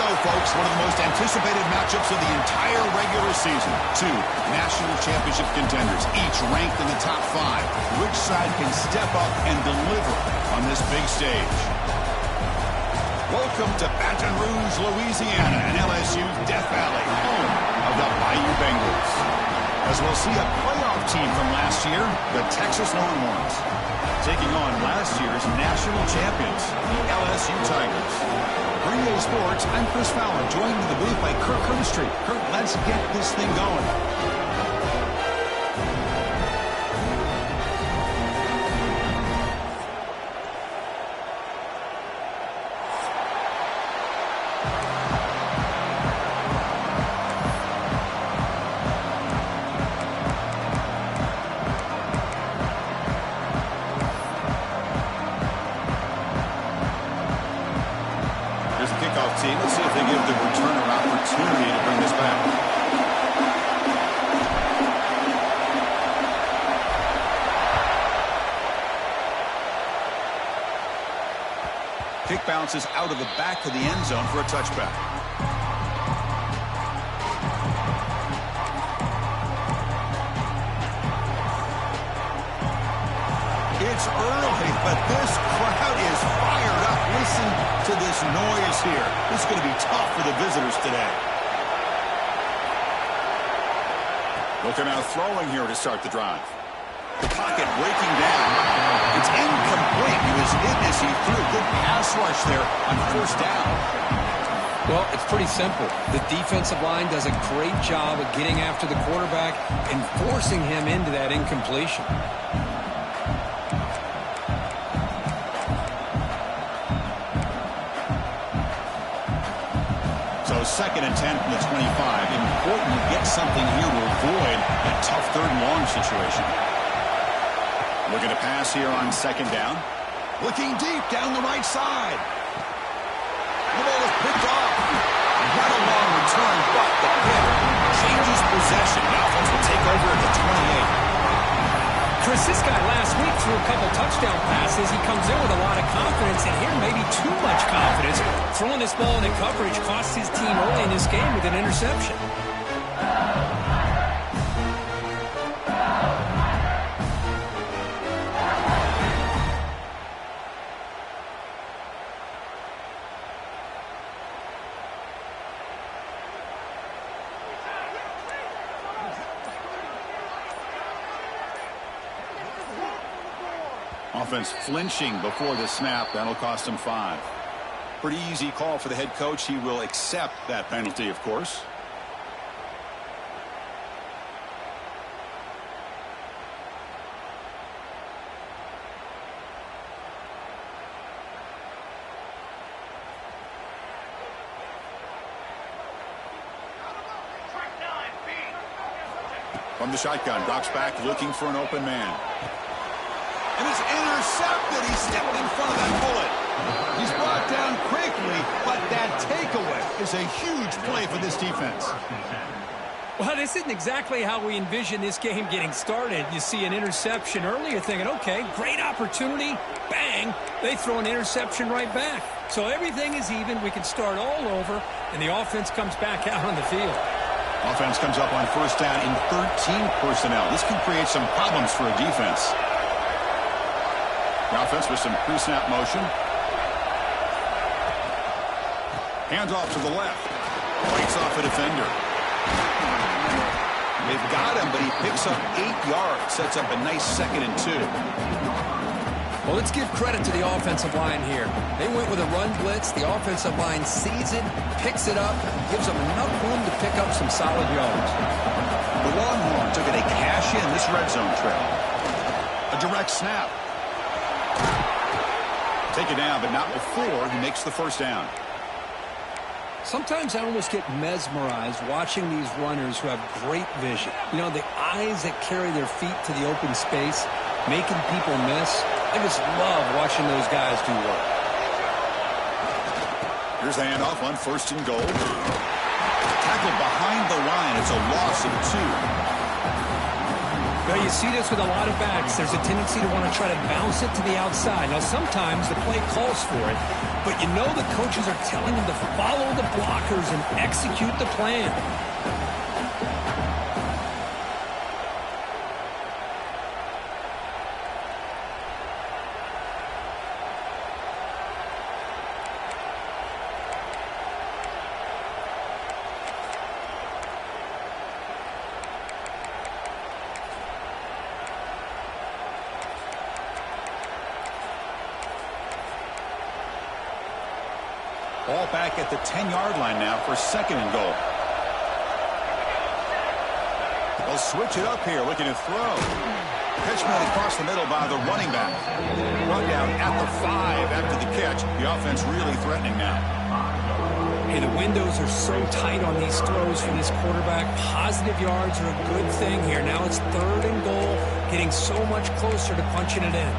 go, folks. One of the most anticipated matchups of the entire regular season. Two national championship contenders, each ranked in the top 5. Which side can step up and deliver on this big stage? Welcome to Baton Rouge, Louisiana, and LSU's Death Valley, home of the Bayou Bengals. As we'll see a playoff team from last year, the Texas Longhorns, taking on last year's national champions, the LSU Tigers. For EA Sports, I'm Chris Fowler, joined in the booth by Kirk Herbstreit. Kirk, let's get this thing going. Team. Let's see if they give the returner opportunity to bring this back. Kick bounces out of the back of the end zone for a touchback. It's early, but this crowd is fired up. Listen to this noise here. This is going to be tough for the visitors today. Looking out throwing here to start the drive. Pocket breaking down. It's incomplete. He was hit as he threw. Good pass rush there on first down. Well, it's pretty simple. The defensive line does a great job of getting after the quarterback and forcing him into that incompletion. So 2nd and 10 from the 25. Important to get something here to avoid a tough 3rd and long situation. Looking to pass here on 2nd down. Looking deep down the right side. The ball is picked off. Not a long return, but the pick changes possession. The offense will take over at the 28. Chris, this guy last week threw a couple touchdown passes. He comes in with a lot of confidence, and here maybe too much confidence. Throwing this ball into coverage cost his team early in this game with an interception. Offense flinching before the snap. That'll cost him 5. Pretty easy call for the head coach. He will accept that penalty, of course. From the shotgun, drops back looking for an open man. And it's intercepted. He stepped in front of that bullet. He's brought down quickly, but that takeaway is a huge play for this defense. Well, this isn't exactly how we envision this game getting started. You see an interception early, you're thinking, okay, great opportunity. Bang, they throw an interception right back. So everything is even. We can start all over, and the offense comes back out on the field. Offense comes up on 1st down in 13 personnel. This can create some problems for a defense. The offense with some pre-snap motion. Handoff to the left. Breaks off a defender. They've got him, but he picks up 8 yards. Sets up a nice 2nd and 2. Well, let's give credit to the offensive line here. They went with a run blitz. The offensive line sees it, picks it up, gives them enough room to pick up some solid yards. The Longhorns are going to cash in this red zone trail. A direct snap. Take it down, but not before he makes the 1st down. Sometimes I almost get mesmerized watching these runners who have great vision. You know, the eyes that carry their feet to the open space, making people miss. I just love watching those guys do work. Here's the handoff on 1st and goal. Tackled behind the line. It's a loss of 2. Well, you see this with a lot of backs. There's a tendency to want to try to bounce it to the outside. Now, sometimes the play calls for it, but you know the coaches are telling them to follow the blockers and execute the plan. Ball back at the 10-yard line now for 2nd and goal. They'll switch it up here, looking to throw. Pitch made across the middle by the running back. Run down at the 5 after the catch. The offense really threatening now. Hey, the windows are so tight on these throws for this quarterback. Positive yards are a good thing here. Now it's 3rd and goal, getting so much closer to punching it in.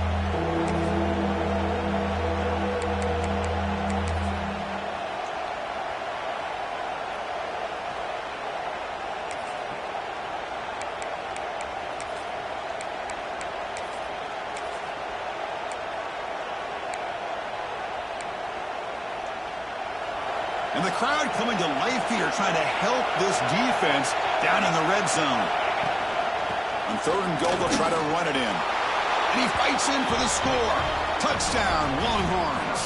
And the crowd coming to life here, trying to help this defense down in the red zone. On 3rd and goal, they'll try to run it in. And he fights in for the score. Touchdown, Longhorns.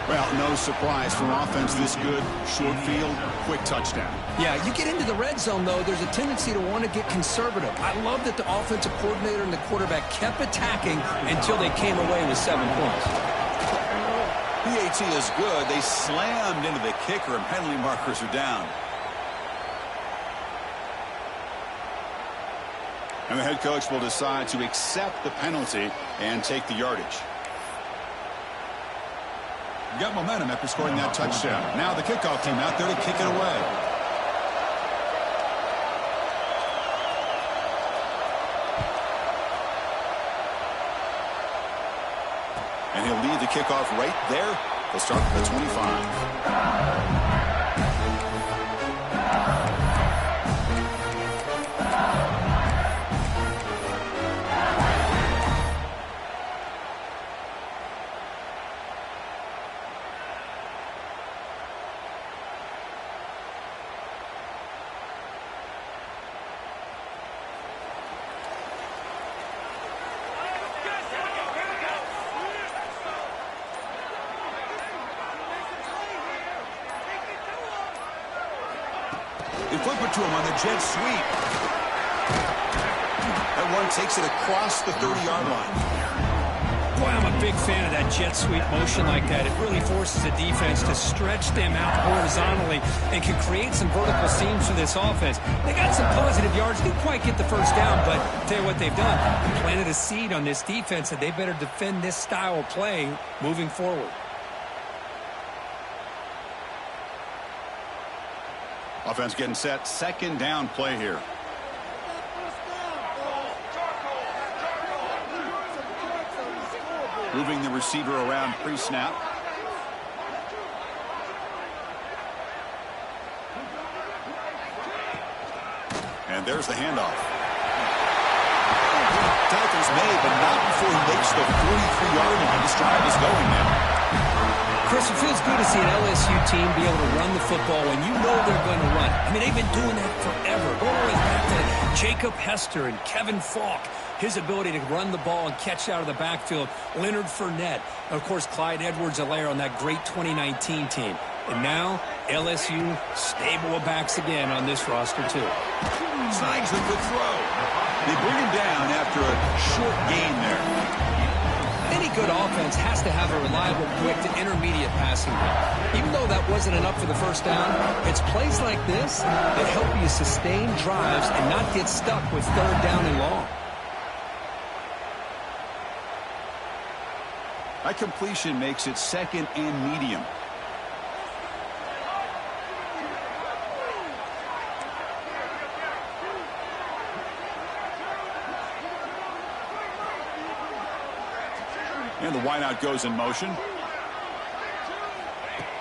Well, no surprise for offense this good. Short field, quick touchdown. Yeah, you get into the red zone, though, there's a tendency to want to get conservative. I love that the offensive coordinator and the quarterback kept attacking until they came away with 7 points. PAT is good. They slammed into the kicker, and penalty markers are down. And the head coach will decide to accept the penalty and take the yardage. Got momentum after scoring that touchdown. Now the kickoff team out there to kick it away. And he'll lead the kickoff right there. They'll start at the 25. They flip it to him on the jet sweep. That one takes it across the 30-yard line. Boy, I'm a big fan of that jet sweep motion like that. It really forces the defense to stretch them out horizontally and can create some vertical seams for this offense. They got some positive yards. Didn't quite get the first down, but I'll tell you what they've done. They planted a seed on this defense, and they better defend this style of play moving forward. Offense getting set. 2nd down play here. Moving the receiver around pre-snap. And there's the handoff. Tackle's made, but not before he makes the 43-yard line. This drive is going now. Chris, it feels good to see an LSU team be able to run the football when you know they're going to run it. I mean, they've been doing that forever. Going all the way back to Jacob Hester and Kevin Falk. His ability to run the ball and catch out of the backfield. Leonard Fournette. And, of course, Clyde Edwards-Helaire on that great 2019 team. And now, LSU stable of backs again on this roster, too. Signs the good throw. They bring him down after a short gain there. Any good offense has to have a reliable, quick to intermediate passing game. Even though that wasn't enough for the first down, it's plays like this that help you sustain drives and not get stuck with 3rd down and long. That completion makes it 2nd and medium. And the wideout goes in motion.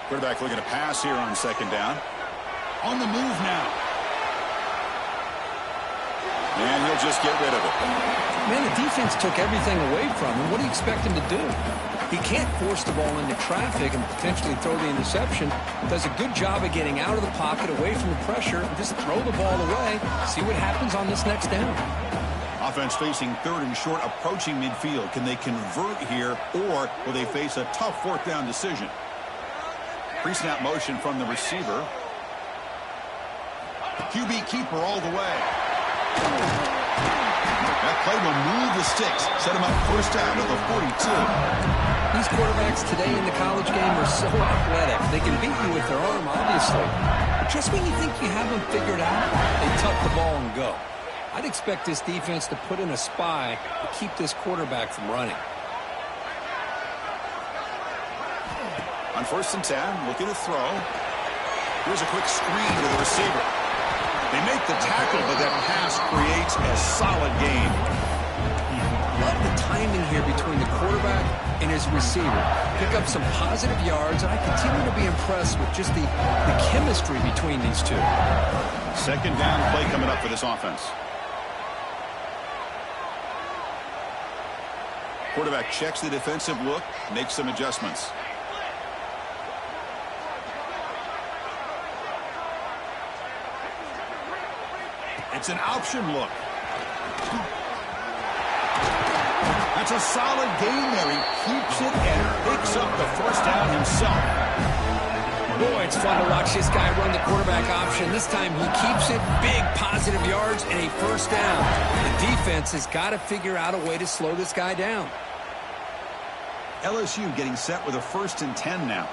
Quarterback looking to pass here on 2nd down. On the move now. And he'll just get rid of it. Man, the defense took everything away from him. What do you expect him to do? He can't force the ball into traffic and potentially throw the interception. Does a good job of getting out of the pocket, away from the pressure, and just throw the ball away. See what happens on this next down. Offense facing third and short, approaching midfield. Can they convert here, or will they face a tough fourth down decision? Pre-snap motion from the receiver. QB keeper all the way. That play will move the sticks, set him up first down to the 42. These quarterbacks today in the college game are so athletic. They can beat you with their arm, obviously. But just when you think you have them figured out, they tuck the ball and go. I'd expect this defense to put in a spy to keep this quarterback from running. On 1st and 10, looking to throw. Here's a quick screen to the receiver. They make the tackle, but that pass creates a solid gain. Love the timing here between the quarterback and his receiver. Pick up some positive yards, and I continue to be impressed with just the chemistry between these two. 2nd down play coming up for this offense. Quarterback checks the defensive look, makes some adjustments. It's an option look. That's a solid gain there. He keeps it and picks up the first down himself. Boy, it's fun to watch this guy run the quarterback option. This time he keeps it, big positive yards and a first down. The defense has got to figure out a way to slow this guy down. LSU getting set with a 1st and 10 now.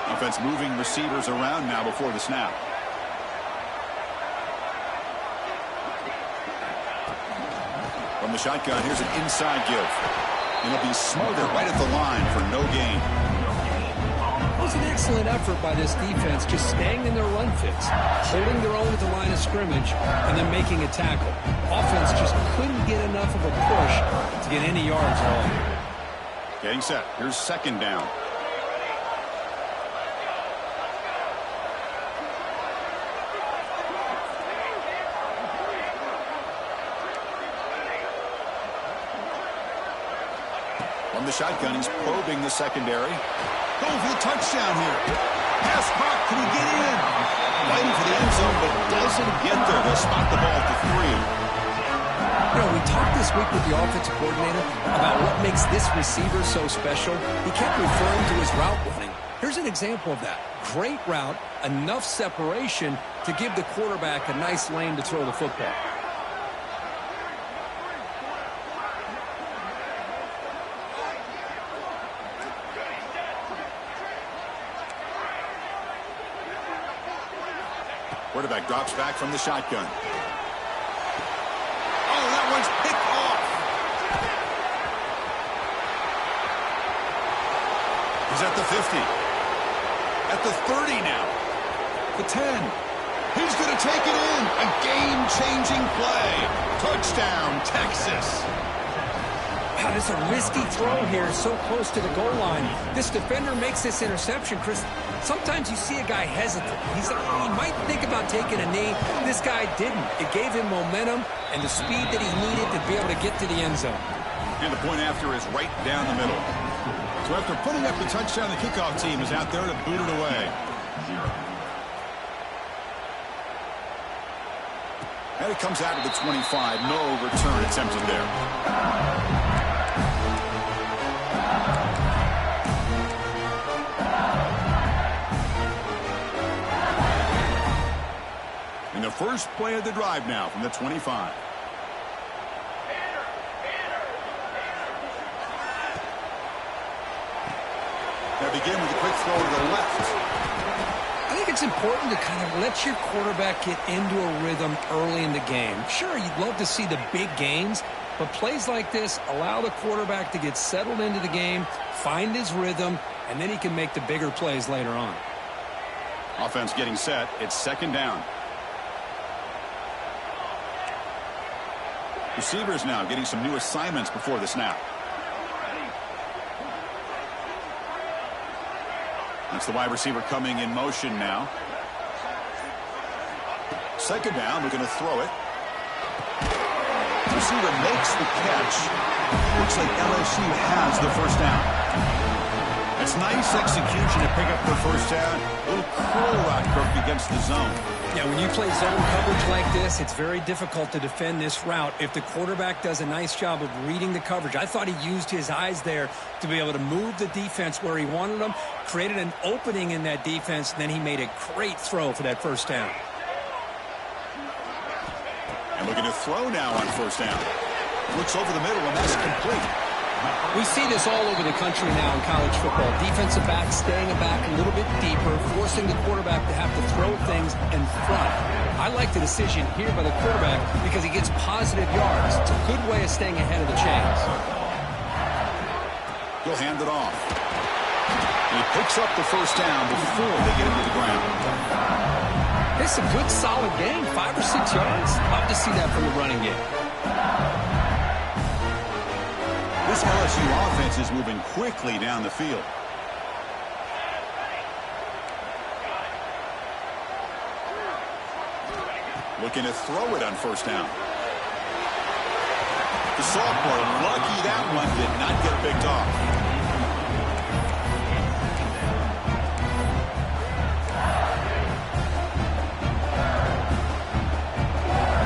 Offense moving receivers around now before the snap. From the shotgun, here's an inside give. And it'll be smothered right at the line for no gain. It was an excellent effort by this defense, just staying in their run fits, holding their own at the line of scrimmage, and then making a tackle. Offense just couldn't get enough of a push to get any yards at all. Getting set. Here's 2nd down. From the shotgun, he's probing the secondary. Going for the touchdown here. Pass caught. Can he get in? Fighting for the end zone, but doesn't get there. They'll spot the ball at the 3. You know, we talked this week with the offensive coordinator about what makes this receiver so special. He kept referring to his route running. Here's an example of that. Great route, enough separation to give the quarterback a nice lane to throw the football. Quarterback drops back from the shotgun. Oh, that one's picked off. He's at the 50. At the 30 now. The 10. He's going to take it in. A game-changing play. Touchdown, Texas. Wow, it's a risky throw here, so close to the goal line. This defender makes this interception, Chris. Sometimes you see a guy hesitant. He might think about taking a knee. This guy didn't. It gave him momentum and the speed that he needed to be able to get to the end zone. And the point after is right down the middle. So after putting up the touchdown, the kickoff team is out there to boot it away. And it comes out to the 25. No return attempted there. In the first play of the drive now from the 25. They begin with a quick throw to the left. I think it's important to kind of let your quarterback get into a rhythm early in the game. Sure, you'd love to see the big gains, but plays like this allow the quarterback to get settled into the game, find his rhythm, and then he can make the bigger plays later on. Offense getting set. It's 2nd down. Receivers now getting some new assignments before the snap. That's the wide receiver coming in motion now. Second down, we're going to throw it. Receiver makes the catch. Looks like LSU has the first down. It's nice execution to pick up the first down. A little curl route Kirk against the zone. Yeah, when you play zone coverage like this, it's very difficult to defend this route if the quarterback does a nice job of reading the coverage. I thought he used his eyes there to be able to move the defense where he wanted them, created an opening in that defense, and then he made a great throw for that first down. And we're going to throw now on first down. Looks over the middle, and that's complete. We see this all over the country now in college football. Defensive backs staying back a little bit deeper, forcing the quarterback to have to throw things in front. I like the decision here by the quarterback because he gets positive yards. It's a good way of staying ahead of the chains. He'll hand it off. And he picks up the first down before they get into the ground. It's a good, solid game, 5 or 6 yards. Love to see that from the running game. This LSU offense is moving quickly down the field. Looking to throw it on first down. The sophomore, lucky that one did not get picked off.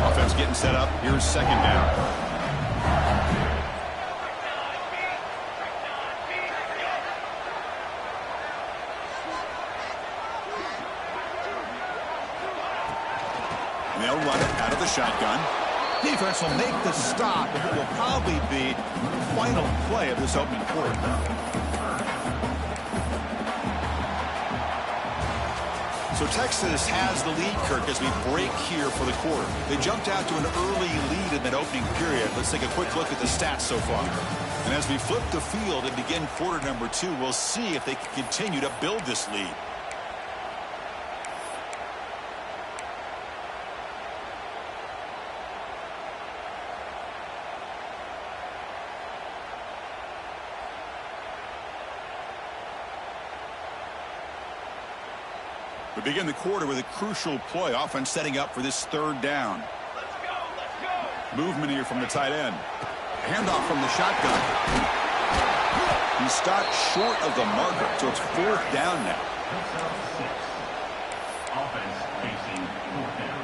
Offense getting set up. Here's second down. They'll run it out of the shotgun. Defense will make the stop, and it will probably be the final play of this opening quarter. So Texas has the lead, Kirk, as we break here for the quarter. They jumped out to an early lead in that opening period. Let's take a quick look at the stats so far. And as we flip the field and begin quarter number 2, we'll see if they can continue to build this lead. We begin the quarter with a crucial play. Offense setting up for this third down. Let's go. Movement here from the tight end. Handoff from the shotgun. He stopped short of the marker, so it's fourth down now. Offense facing fourth down.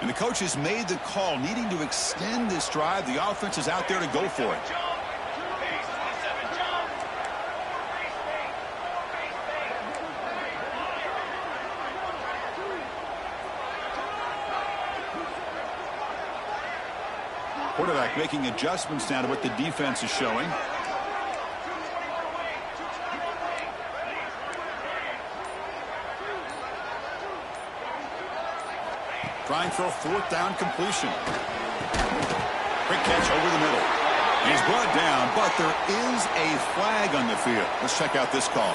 And the coach has made the call, needing to extend this drive. The offense is out there to go for it. Quarterback making adjustments now to what the defense is showing. Trying for a fourth down completion. Quick catch over the middle. He's brought down, but there is a flag on the field. Let's check out this call.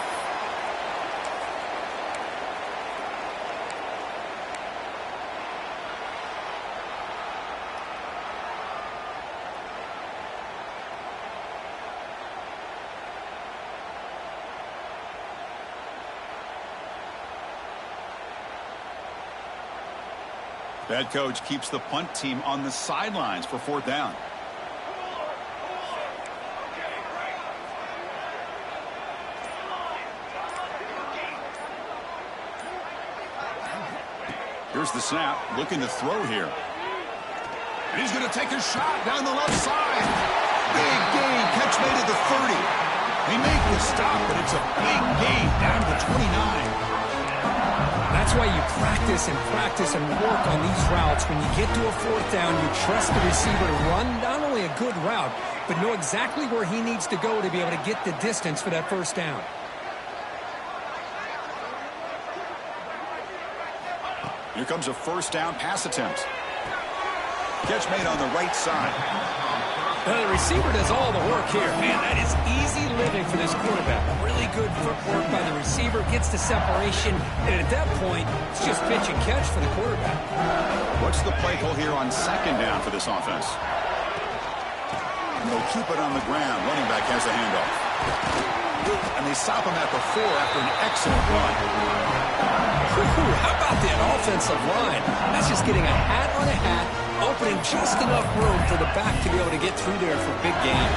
The head coach keeps the punt team on the sidelines for fourth down. Here's the snap, looking to throw here. And he's going to take a shot down the left side. Big gain, catch made at the 30. He made the stop, but it's a big gain down to 29. That's why you practice and work on these routes. When you get to a fourth down, you trust the receiver to run not only a good route, but know exactly where he needs to go to be able to get the distance for that first down. Here comes a first down pass attempt. Catch made on the right side. The receiver does all the work here. Man, that is easy living for this quarterback. Really good footwork by the receiver, gets the separation, and at that point, it's just pitch and catch for the quarterback. What's the play call here on second down for this offense? And they'll keep it on the ground. Running back has a handoff. And they stop him at the 4 after an excellent run. How about that offensive line? That's just getting a hat on a hat, opening just enough room for the back to be able to get through there for big gain.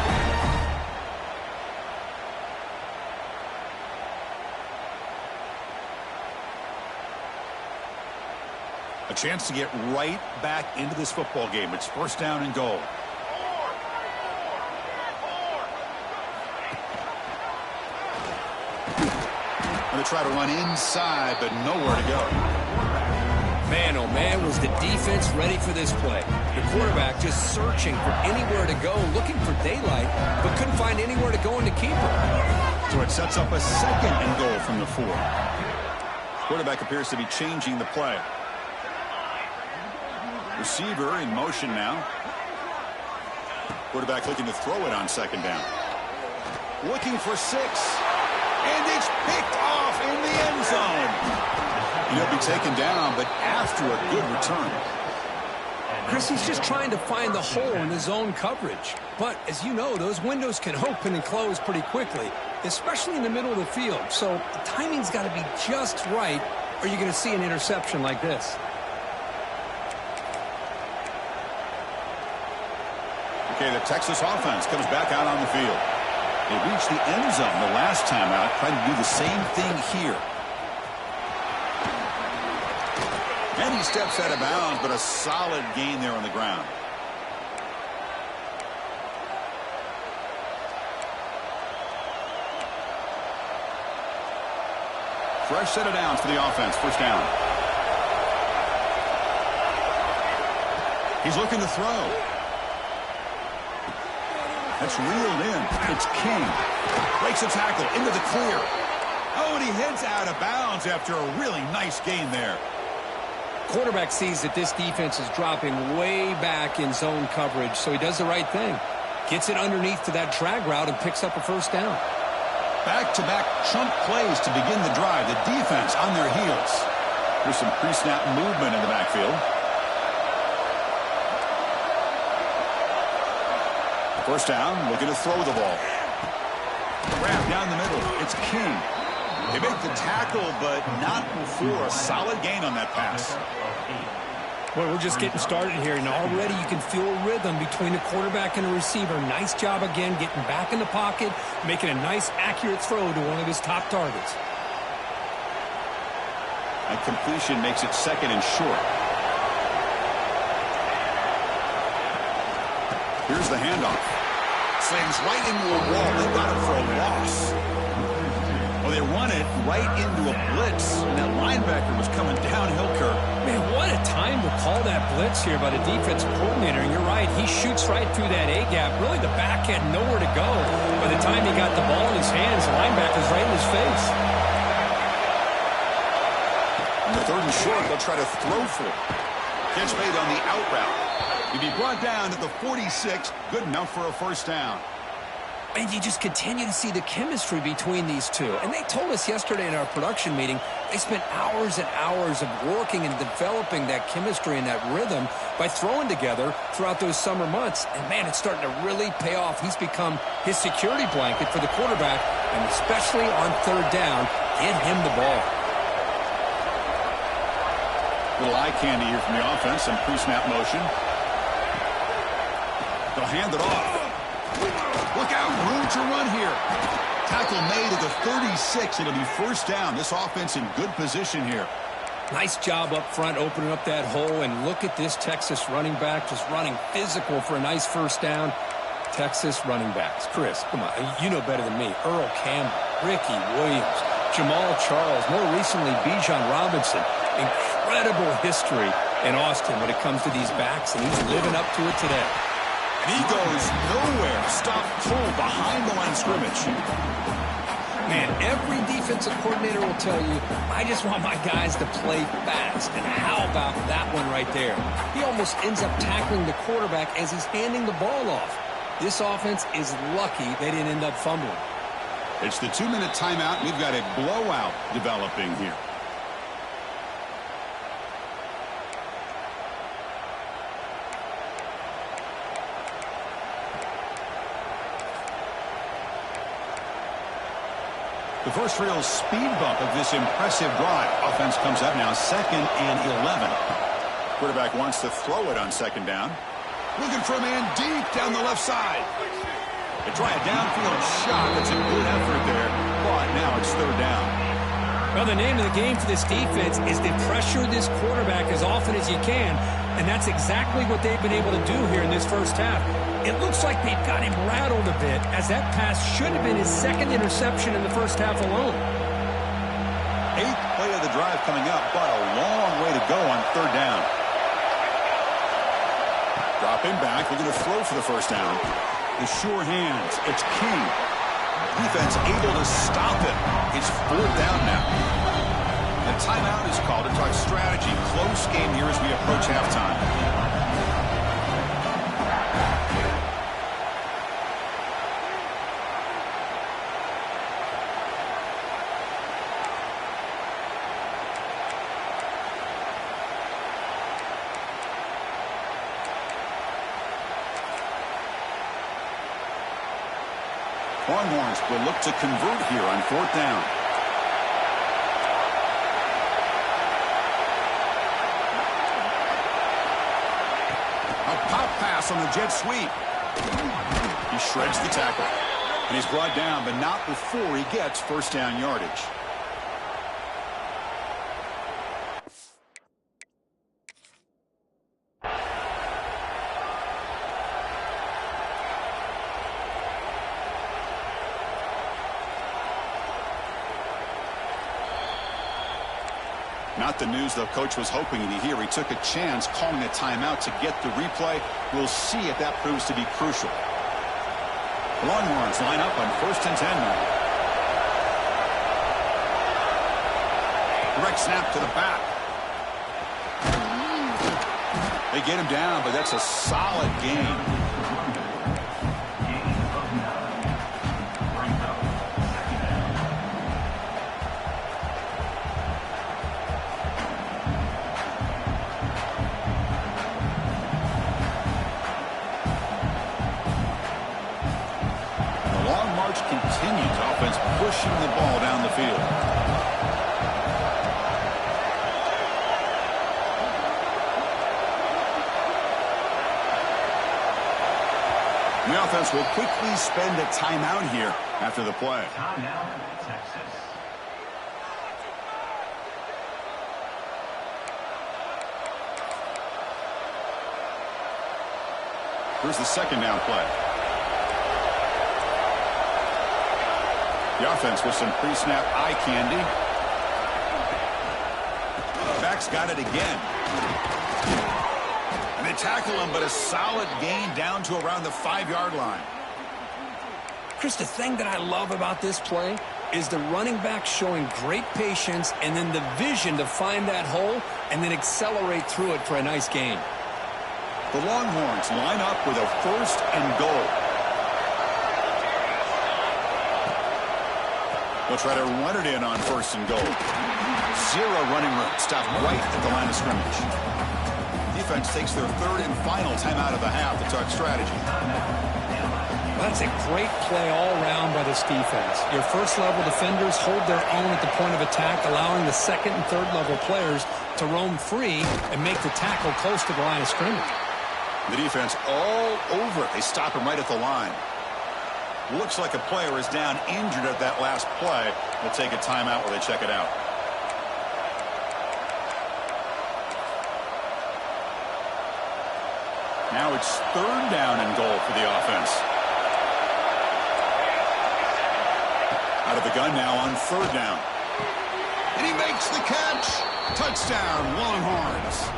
A chance to get right back into this football game. It's first down and goal. Going to try to run inside, but nowhere to go. Man, oh man, was the defense ready for this play. The quarterback just searching for anywhere to go, looking for daylight, but couldn't find anywhere to go in the keeper. So it sets up a second and goal from the 4. Quarterback appears to be changing the play. Receiver in motion now. Quarterback looking to throw it on second down. Looking for 6. And it's picked off in the end zone. He'll be taken down, but after a good return. Chris, he's just trying to find the hole in his own coverage. But, as you know, those windows can open and close pretty quickly, especially in the middle of the field. So the timing's got to be just right, or you're going to see an interception like this. Okay, the Texas offense comes back out on the field. They reached the end zone the last time out, trying to do the same thing here. And he steps out of bounds, but a solid gain there on the ground. Fresh set of downs for the offense. First down. He's looking to throw. That's reeled in. It's King. Breaks a tackle into the clear. Oh, and he heads out of bounds after a really nice gain there. Quarterback sees that this defense is dropping way back in zone coverage, so he does the right thing. Gets it underneath to that drag route and picks up a first down. Back-to-back chunk plays to begin the drive. The defense on their heels. There's some pre-snap movement in the backfield. First down, looking to throw the ball. Wrap down the middle. It's King. They make the tackle, but not before a solid gain on that pass. Well, we're just getting started here, and already you can feel a rhythm between the quarterback and the receiver. Nice job again getting back in the pocket, making a nice, accurate throw to one of his top targets. That completion makes it second and short. Here's the handoff. Slams right into a wall. They got it for a loss. Well, they run it right into a blitz, and that linebacker was coming downhill, Kirk. Man, what a time to call that blitz here by the defensive coordinator. And you're right, he shoots right through that A-gap. Really, the back had nowhere to go. By the time he got the ball in his hands, the linebacker's right in his face. On the third and short, they'll try to throw for it. Catch made on the out route. He'd be brought down at the 46, good enough for a first down. And you just continue to see the chemistry between these two. And they told us yesterday in our production meeting, they spent hours and hours of working and developing that chemistry and that rhythm by throwing together throughout those summer months. And, man, it's starting to really pay off. He's become his security blanket for the quarterback, and especially on third down, get him the ball. Little eye candy here from the offense, some pre-snap motion. They'll hand it off. Look out, room to run here. Tackle made at the 36. It'll be first down. This offense in good position here. Nice job up front, opening up that hole. And look at this Texas running back just running physical for a nice first down. Texas running backs. Chris, come on. You know better than me. Earl Campbell, Ricky Williams, Jamal Charles, more recently Bijan Robinson. Incredible history in Austin when it comes to these backs, and he's living up to it today. And he goes nowhere. Stopped cold behind the line of scrimmage. Man, every defensive coordinator will tell you, I just want my guys to play fast. And how about that one right there? He almost ends up tackling the quarterback as he's handing the ball off. This offense is lucky they didn't end up fumbling. It's the 2-minute timeout. We've got a blowout developing here. The first real speed bump of this impressive drive. Offense comes up now 2nd and 11. Quarterback wants to throw it on 2nd down. Looking for a man deep down the left side. They try a downfield shot. That's a good effort there, but now it's 3rd down. Well, the name of the game for this defense is to pressure this quarterback as often as you can, and that's exactly what they've been able to do here in this first half. It looks like they've got him rattled a bit, as that pass should have been his 2nd interception in the first half alone. 8th play of the drive coming up, but a long way to go on 3rd down. Dropping back, looking to throw for the 1st down. The sure hands, it's King. Defense able to stop it. It's 4th down now. The timeout is called to talk strategy. Close game here as we approach halftime. Longhorns will look to convert here on 4th down. A pop pass on the jet sweep. He shreds the tackle. And he's brought down, but not before he gets 1st down yardage. Not the news the coach was hoping to hear. He took a chance calling a timeout to get the replay. We'll see if that proves to be crucial. The Longhorns line up on 1st and 10 now. Direct snap to the back. They get him down, but that's a solid gain. Continues offense pushing the ball down the field. The offense will quickly spend a timeout here after the play. Timeout, Texas. Here's the 2nd down play. The offense with some pre-snap eye candy. Back's got it again. And they tackle him, but a solid gain down to around the 5-yard line. Chris, the thing that I love about this play is the running back showing great patience and then the vision to find that hole and then accelerate through it for a nice gain. The Longhorns line up with a 1st and goal. They'll try to run it in on 1st and goal. 0 running room. Stopped right at the line of scrimmage. Defense takes their 3rd and final timeout of the half to talk strategy. Well, that's a great play all around by this defense. Your 1st-level defenders hold their own at the point of attack, allowing the 2nd and 3rd-level players to roam free and make the tackle close to the line of scrimmage. The defense all over it. They stop him right at the line. Looks like a player is down injured at that last play. We'll take a timeout while they check it out. Now it's 3rd down and goal for the offense. Out of the gun now on 3rd down. And he makes the catch. Touchdown, Longhorns.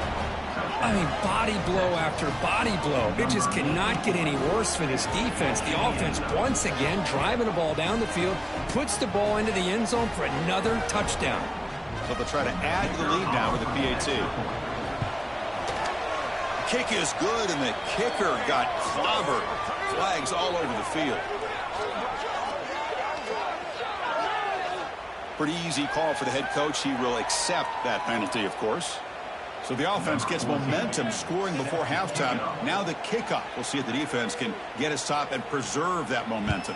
I mean, body blow after body blow. It just cannot get any worse for this defense. The offense, once again, driving the ball down the field, puts the ball into the end zone for another touchdown. So they'll try to add to the lead now with the PAT. Kick is good, and the kicker got clobbered. Flags all over the field. Pretty easy call for the head coach. He will accept that penalty, of course. So the offense gets momentum scoring before halftime. Now the kickoff. We'll see if the defense can get his top and preserve that momentum.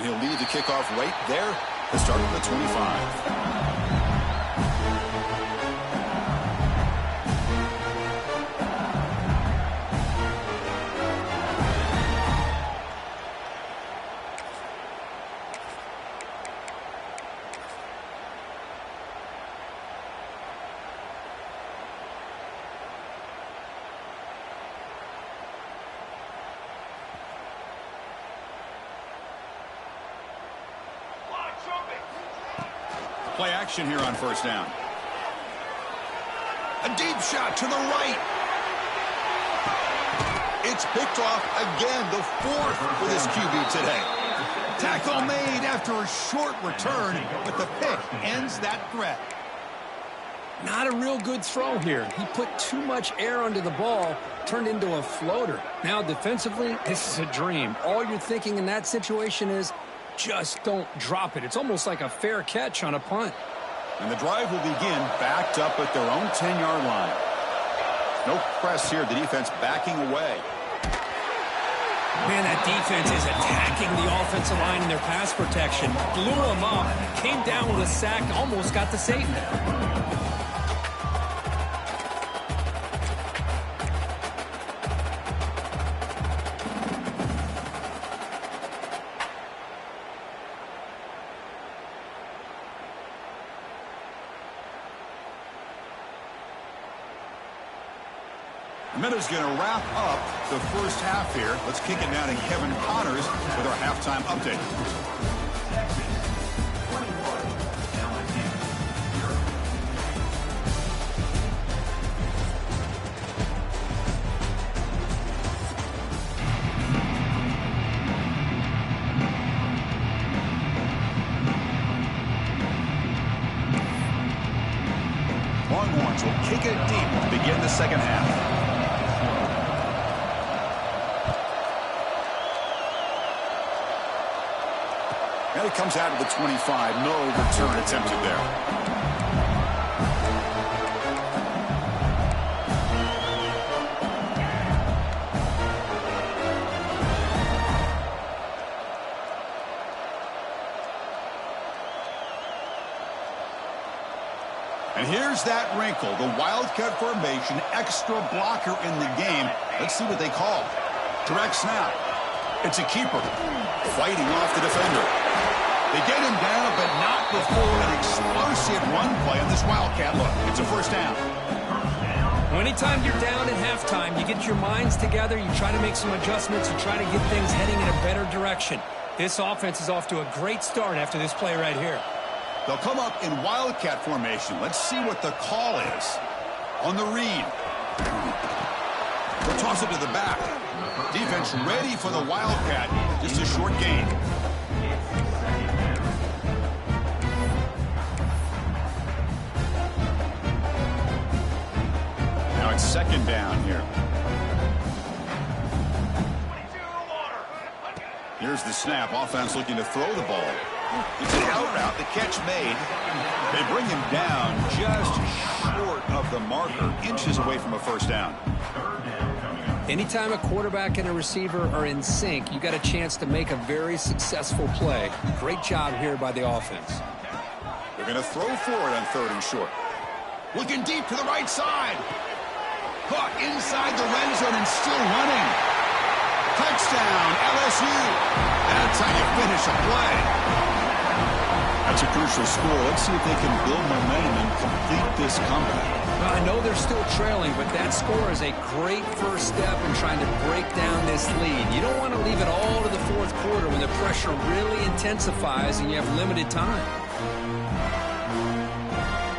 And he'll lead the kickoff right there to start at the 25. Play action here on first down. A deep shot to the right. It's picked off again, the fourth for this QB today. Tackle made after a short return, but the pick ends that threat. Not a real good throw here. He put too much air under the ball, turned into a floater. Now defensively, this is a dream. All you're thinking in that situation is, just don't drop it. It's almost like a fair catch on a punt. And the drive will begin backed up at their own 10-yard line. No press here. The defense backing away. Man, that defense is attacking the offensive line in their pass protection. Blew them up, came down with a sack, almost got to Satan. Minuta's going to wrap up the first half here. Let's kick it down to Kevin Connors with our halftime update. Longhorns will kick it deep to begin the second half. And it comes out of the 25. No return attempted there. And here's that wrinkle, the Wildcat formation, extra blocker in the game. Let's see what they call. Direct snap. It's a keeper. Fighting off the defender. They get him down, but not before an explosive run play on this Wildcat look. It's a first down. Well, anytime you're down at halftime, you get your minds together, you try to make some adjustments, you try to get things heading in a better direction. This offense is off to a great start after this play right here. They'll come up in Wildcat formation. Let's see what the call is. On the read. They'll toss it to the back. Defense ready for the Wildcat. Just a short gain. Now it's second down here. Here's the snap. Offense looking to throw the ball. It's an out route. The catch made. They bring him down just short of the marker. Inches away from a first down. Anytime a quarterback and a receiver are in sync, you got a chance to make a very successful play. Great job here by the offense. They're going to throw forward on third and short. Looking deep to the right side. Caught inside the red zone and still running. Touchdown, LSU. That's how you finish a play. That's a crucial score. Let's see if they can build momentum and complete this comeback. Well, I know they're still trailing, but that score is a great first step in trying to break down this lead. You don't want to leave it all to the fourth quarter when the pressure really intensifies and you have limited time.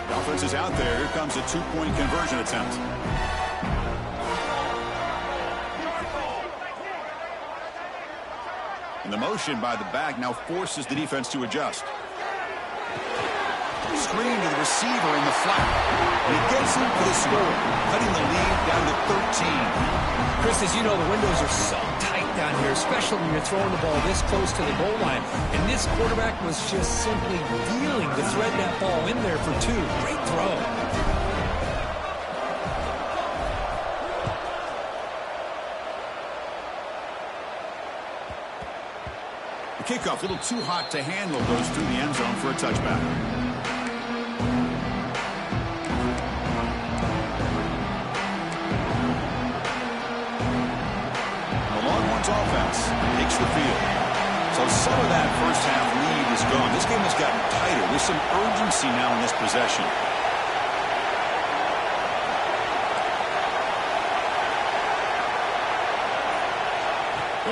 The offense is out there. Here comes a two-point conversion attempt. And the motion by the back now forces the defense to adjust. Screen to the receiver in the flat. And he gets him for the score, cutting the lead down to 13. Chris, as you know, the windows are so tight down here, especially when you're throwing the ball this close to the goal line. And this quarterback was just simply dealing to thread that ball in there for two. Great throw. The kickoff, a little too hot to handle, goes through the end zone for a touchback. The Longhorns offense takes the field. So some of that first half lead is gone. This game has gotten tighter. There's some urgency now in this possession.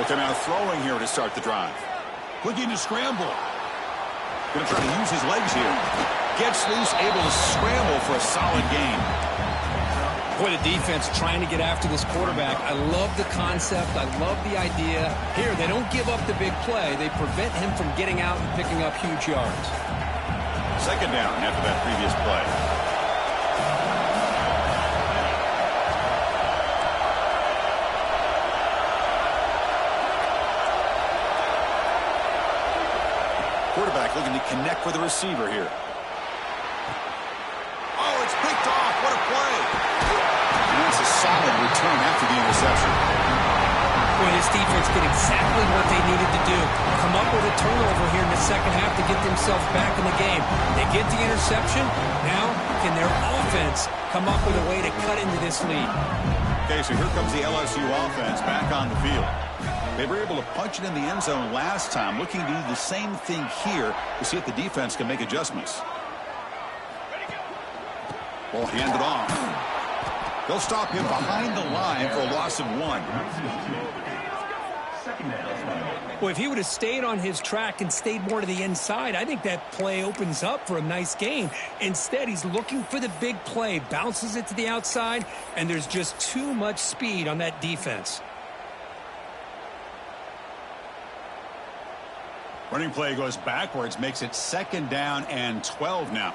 Looking out throwing here to start the drive. Looking to scramble. Going to try to use his legs here. Gets loose, able to scramble for a solid gain. Boy, the defense trying to get after this quarterback. I love the concept. I love the idea. Here, they don't give up the big play. They prevent him from getting out and picking up huge yards. Second down after that previous play. Quarterback looking to connect with the receiver here. Oh, it's picked off. What a play. And that's a solid return after the interception. Boy, this defense did exactly what they needed to do. Come up with a turnover here in the second half to get themselves back in the game. They get the interception. Now, can their offense come up with a way to cut into this lead? Okay, so here comes the LSU offense back on the field. They were able to punch it in the end zone last time, looking to do the same thing here to see if the defense can make adjustments. Well, hand it off. They'll stop him behind the line for a loss of 1. Well, if he would have stayed on his track and stayed more to the inside, I think that play opens up for a nice gain. Instead, he's looking for the big play, bounces it to the outside, and there's just too much speed on that defense. Running play goes backwards, makes it second down and 12 now.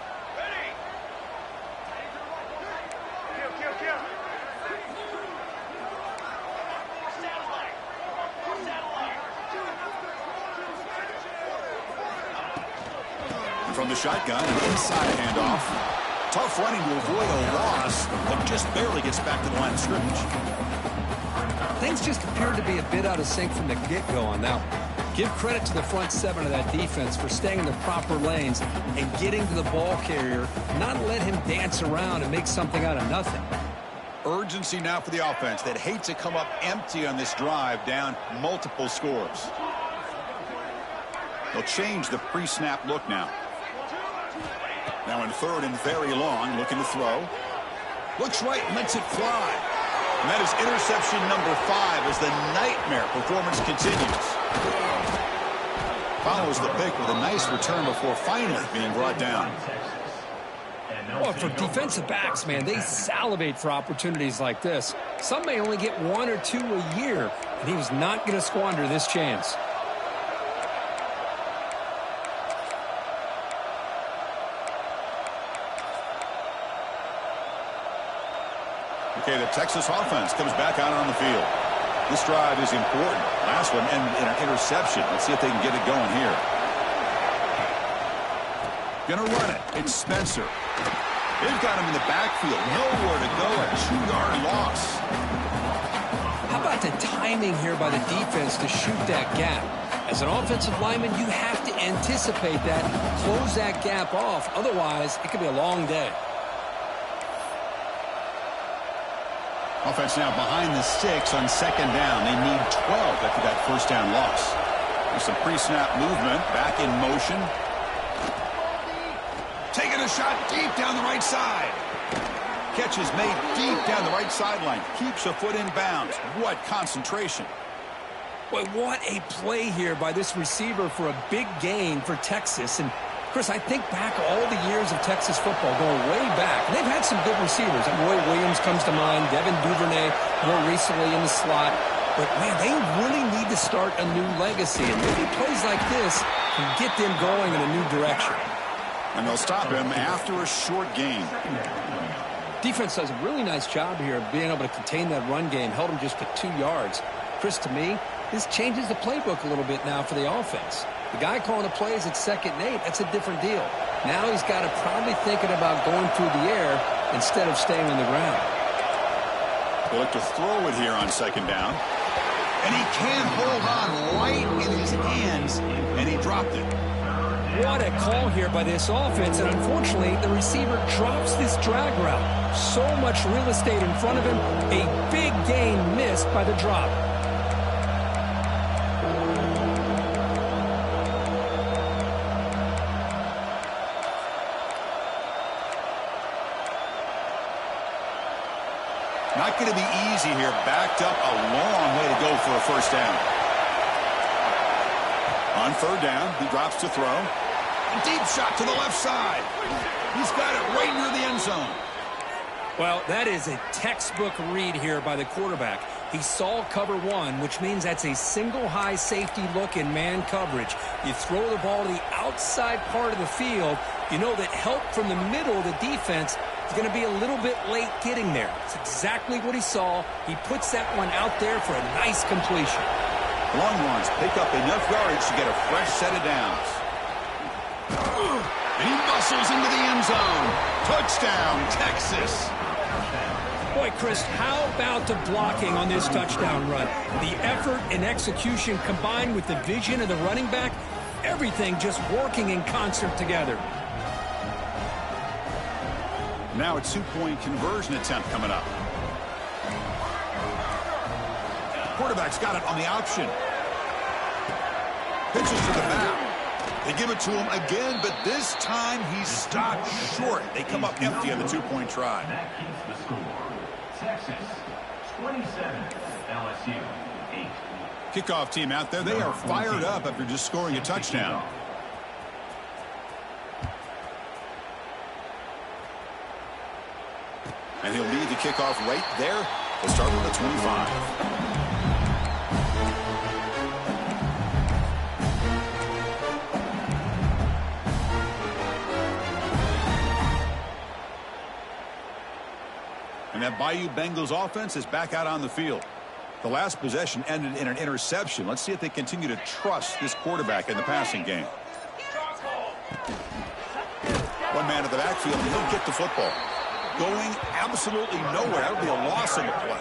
And from the shotgun, an inside handoff. Tough running to avoid a loss, but just barely gets back to the line of scrimmage. Things just appeared to be a bit out of sync from the get-go on that one. Give credit to the front seven of that defense for staying in the proper lanes and getting to the ball carrier, not let him dance around and make something out of nothing. Urgency now for the offense that hates to come up empty on this drive, down multiple scores. They'll change the pre-snap look now. Now in third and very long, looking to throw. Looks right and lets it fly. And that is interception number 5 as the nightmare performance continues. Follows the pick with a nice return before finally being brought down. Well, for defensive backs, man, they salivate for opportunities like this. Some may only get 1 or 2 a year, and he was not going to squander this chance. Okay, the Texas offense comes back out on the field. This drive is important. Last one, and an interception. Let's see if they can get it going here. Gonna run it. It's Spencer. They've got him in the backfield. Nowhere to go. A 2-yard loss. How about the timing here by the defense to shoot that gap? As an offensive lineman, you have to anticipate that, close that gap off. Otherwise, it could be a long day. Offense now behind the 6 on second down. They need 12 after that first down loss. There's some pre-snap movement. Back in motion. Taking a shot deep down the right side. Catch is made deep down the right sideline. Keeps a foot in bounds. What concentration. Boy, what a play here by this receiver for a big gain for Texas. And Chris, I think back all the years of Texas football, going way back. And they've had some good receivers. Roy Williams comes to mind, Devin Duvernay more recently in the slot. But, man, they really need to start a new legacy. And maybe plays like this can get them going in a new direction. And they'll stop him after a short gain. Defense does a really nice job here of being able to contain that run game, held him just to 2 yards. Chris, to me, this changes the playbook a little bit now for the offense. The guy calling the plays at 2nd and 8, that's a different deal. Now he's got to probably thinking about going through the air instead of staying on the ground. They look to throw it here on second down. And he can hold on right in his hands, and he dropped it. What a call here by this offense, and unfortunately, the receiver drops this drag route. So much real estate in front of him, a big gain missed by the drop. Not going to be easy here. Backed up a long way to go for a first down. On third down, he drops to throw. A deep shot to the left side. He's got it right near the end zone. Well, that is a textbook read here by the quarterback. He saw cover one, which means that's a single high safety look in man coverage. You throw the ball to the outside part of the field, you know that help from the middle of the defense is going to be a little bit late getting there. It's exactly what he saw. He puts that one out there for a nice completion. Longhorns pick up enough yardage to get a fresh set of downs. And he muscles into the end zone. Touchdown, Texas. Boy, Chris, how about the blocking on this touchdown run? The effort and execution combined with the vision of the running back, everything just working in concert together. Now a two-point conversion attempt coming up. Quarterback's got it on the option. Pitches to the back. They give it to him again, but this time he's stopped short. They come up empty on the two-point try. That keeps the score. Texas 27, LSU 8. Kickoff team out there. They are fired up after just scoring a touchdown. And he'll lead the kickoff right there. We'll start with the 25. And that Bayou Bengals offense is back out on the field. The last possession ended in an interception. Let's see if they continue to trust this quarterback in the passing game. One man in the backfield, and he'll get the football. Going absolutely nowhere. That would be a loss on the play.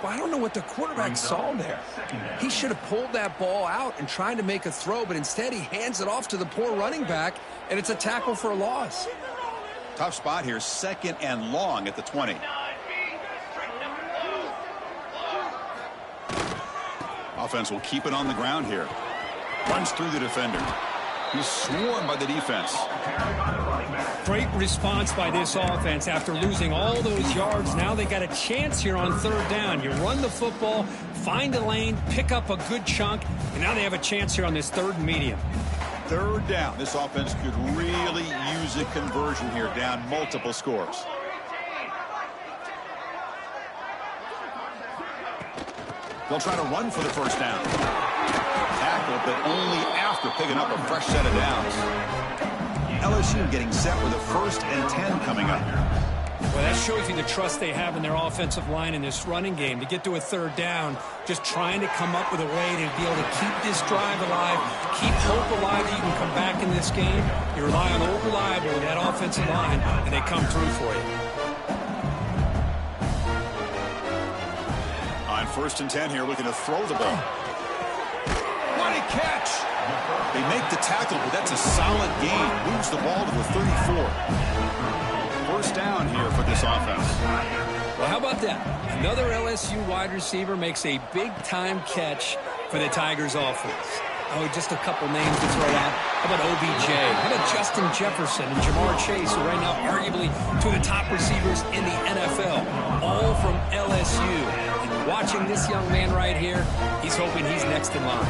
Well, I don't know what the quarterback saw there. He should have pulled that ball out and tried to make a throw, but instead he hands it off to the poor running back, and it's a tackle for a loss. Tough spot here, second and long at the 20. Offense will keep it on the ground here. Runs through the defender. He's swarmed by the defense. Great response by this offense after losing all those yards. Now they got a chance here on third down. You run the football, find a lane, pick up a good chunk, and now they have a chance here on this third and medium. Third down. This offense could really use a conversion here, down multiple scores. They'll try to run for the first down. Tackle, but only after picking up a fresh set of downs. LSU getting set with a 1st and 10 coming up. Well, that shows you the trust they have in their offensive line in this running game. To get to a third down, just trying to come up with a way to be able to keep this drive alive, keep hope alive that you can come back in this game. You rely on old reliable with that offensive line, and they come through for you. On 1st and 10 here, looking to throw the ball. What a catch! They make the tackle, but that's a solid gain. Moves the ball to the 34. First down here for this offense. Well, how about that? Another LSU wide receiver makes a big-time catch for the Tigers offense. Oh, just a couple names to throw out. How about OBJ? How about Justin Jefferson and Jamar Chase, who right now arguably two of the top receivers in the NFL, all from LSU. And watching this young man right here, he's hoping he's next in line.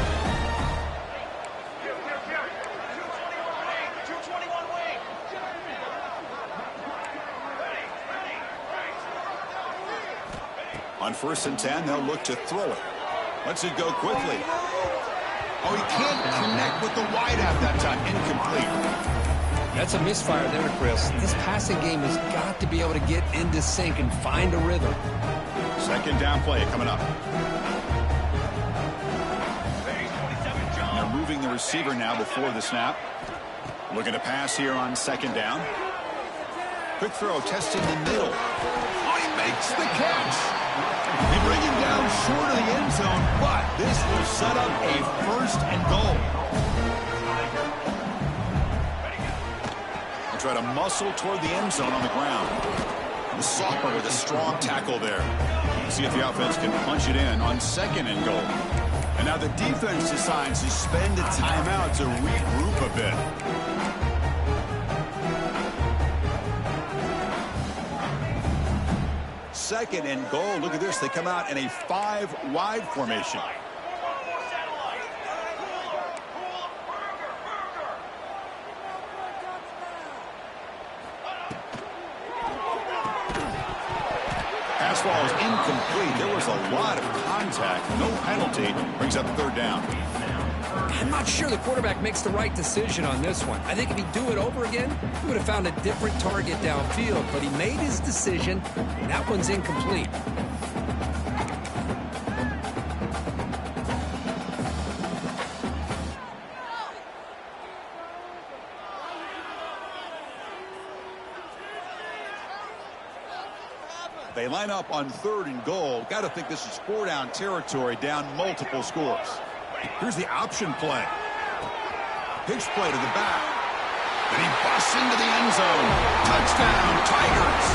On 1st and 10, they'll look to throw it. Lets it go quickly. Oh, he can't connect with the wideout that time. Incomplete. That's a misfire there, Chris. This passing game has got to be able to get into sync and find a rhythm. Second down play coming up. They're moving the receiver now before the snap. Looking to pass here on 2nd down. Quick throw, testing the middle. Oh, he makes the catch. They bring him down short of the end zone, but this will set up a 1st and goal. They try to muscle toward the end zone on the ground. The sophomore with a strong tackle there. See if the offense can punch it in on 2nd and goal. And now the defense decides to spend a timeout to regroup a bit. Second and goal. Look at this. They come out in a 5-wide formation. Pass ball is incomplete. There was a lot of contact. No penalty. Brings up 3rd down. I'm not sure the quarterback makes the right decision on this one. I think if he'd do it over again, he would have found a different target downfield. But he made his decision, and that one's incomplete. They line up on 3rd and goal. Got to think this is 4-down territory, down multiple scores. Here's the option play. Pitch play to the back. And he busts into the end zone. Touchdown, Tigers.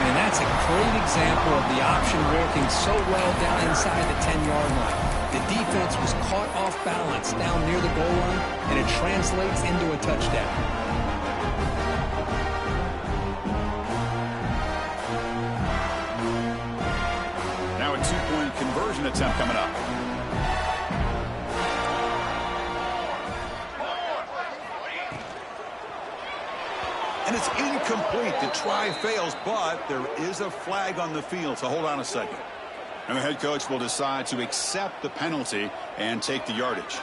And that's a great example of the option working so well down inside the 10-yard line. The defense was caught off balance down near the goal line, and it translates into a touchdown. Now a 2-point conversion attempt coming up. And it's incomplete. The try fails, but there is a flag on the field, so hold on a second. And the head coach will decide to accept the penalty and take the yardage.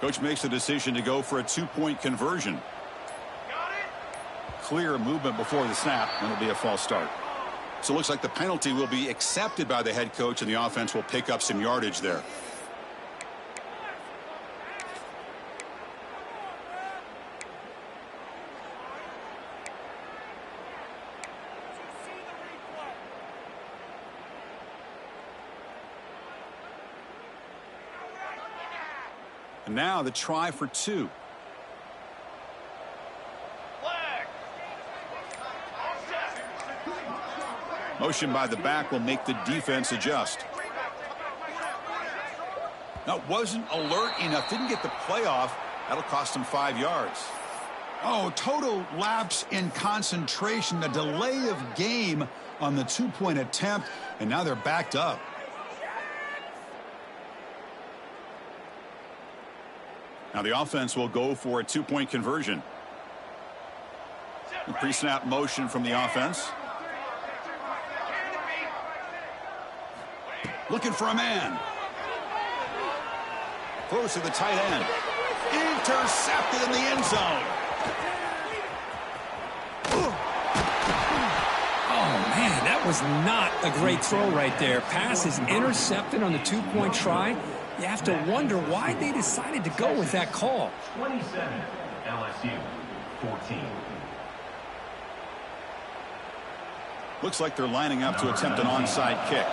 Coach makes the decision to go for a 2-point conversion. Clear movement before the snap, and it'll be a false start. So it looks like the penalty will be accepted by the head coach, and the offense will pick up some yardage there. And now the try for 2. Motion by the back will make the defense adjust. Now, wasn't alert enough. Didn't get the playoff. That'll cost him 5 yards. Oh, total lapse in concentration. A delay of game on the 2-point attempt. And now they're backed up. Now the offense will go for a 2-point conversion. Pre-snap motion from the offense. Looking for a man. Throws to the tight end. Intercepted in the end zone. Oh, man, that was not a great throw right there. Pass is intercepted on the 2-point try. You have to wonder why they decided to go with that call. 27, LSU, 14. Looks like they're lining up to attempt an onside kick.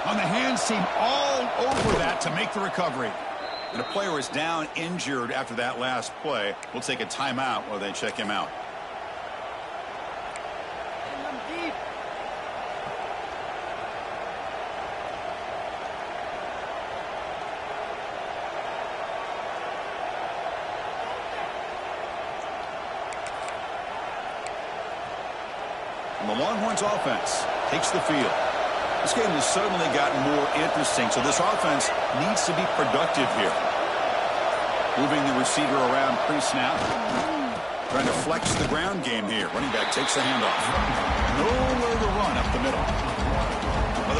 On the hands team, all over that to make the recovery. And a player is down injured after that last play. We'll take a timeout while they check him out. And the Longhorns offense takes the field. This game has suddenly gotten more interesting, so this offense needs to be productive here. Moving the receiver around pre-snap. Trying to flex the ground game here. Running back takes the handoff. Nowhere to run up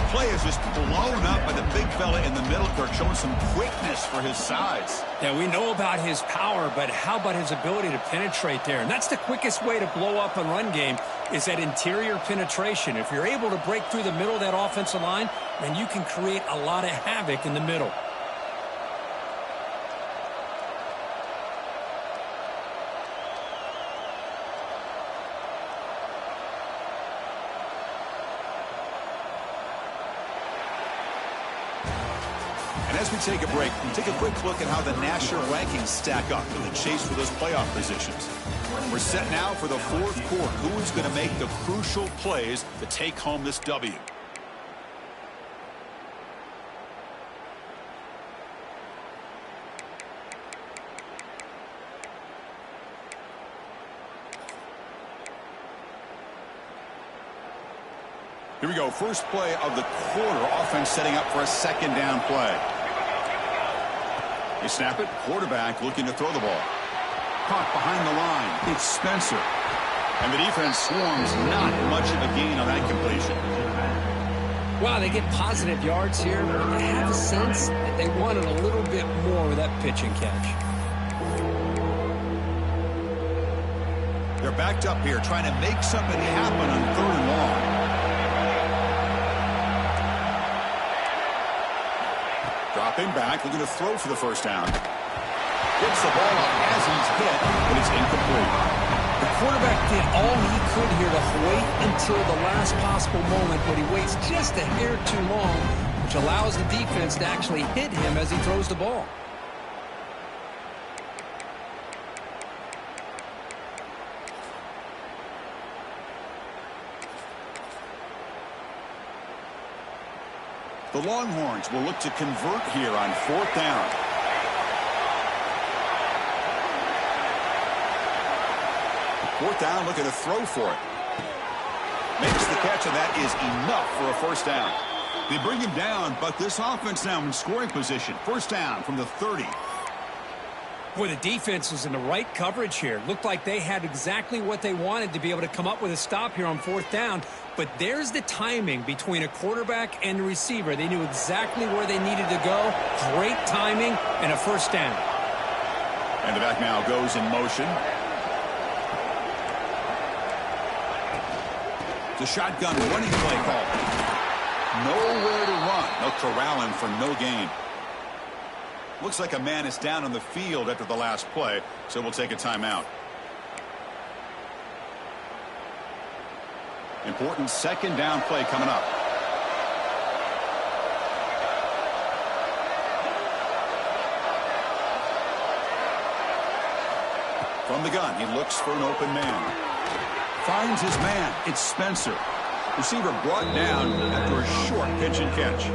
play is just blown up by the big fella in the middle, Kirk, showing some quickness for his size. Yeah, we know about his power, but how about his ability to penetrate there? And that's the quickest way to blow up a run game is that interior penetration. If you're able to break through the middle of that offensive line, then you can create a lot of havoc in the middle. And as we take a break, we'll take a quick look at how the national rankings stack up in the chase for those playoff positions. We're set now for the fourth quarter. Who is going to make the crucial plays to take home this W? Here we go. First play of the quarter. Offense setting up for a second down play. They snap it. Quarterback looking to throw the ball. Caught behind the line. It's Spencer. And the defense swarms. Not much of a gain on that completion. Wow, they get positive yards here. I have a sense that they wanted a little bit more with that pitch and catch. They're backed up here trying to make something happen on 3rd and long. Dropping back, looking to throw for the first down. Gets the ball up as he's hit, but it's incomplete. The quarterback did all he could here to wait until the last possible moment, but he waits just a hair too long, which allows the defense to actually hit him as he throws the ball. The Longhorns will look to convert here on 4th down. Fourth down, looking to throw for it. Makes the catch, and that is enough for a first down. They bring him down, but this offense now in scoring position. First down from the 30. Boy, the defense was in the right coverage here. Looked like they had exactly what they wanted to be able to come up with a stop here on 4th down. But there's the timing between a quarterback and a receiver. They knew exactly where they needed to go. Great timing and a first down. And the back now goes in motion. The shotgun running play call. Nowhere to run. They'll corral him for no gain. Looks like a man is down on the field after the last play, so we'll take a timeout. Important second down play coming up. From the gun, he looks for an open man. Finds his man. It's Spencer. Receiver brought down after a short pitch and catch.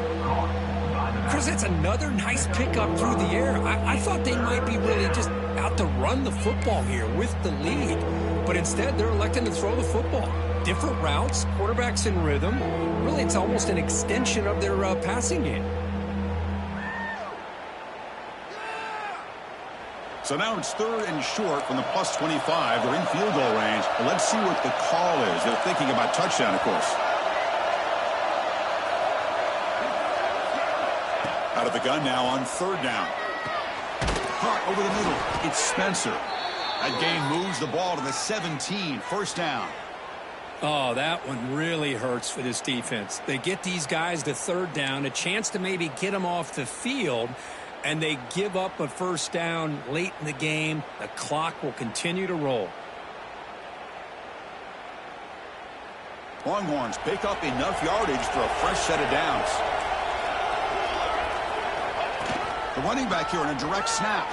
Chris, that's another nice pickup through the air. I thought they might be really just out to run the football here with the lead. But instead, they're electing to throw the football. Different routes, quarterbacks in rhythm. Really, it's almost an extension of their passing game. So now it's 3rd and short from the plus 25. They're in field goal range. Well, let's see what the call is. They're thinking about touchdown, of course. Out of the gun now on 3rd down. Caught over the middle. It's Spencer. That gain moves the ball to the 17. First down. Oh, that one really hurts for this defense. They get these guys to 3rd down, a chance to maybe get them off the field, and they give up a first down late in the game. The clock will continue to roll. Longhorns pick up enough yardage for a fresh set of downs. The running back here on a direct snap.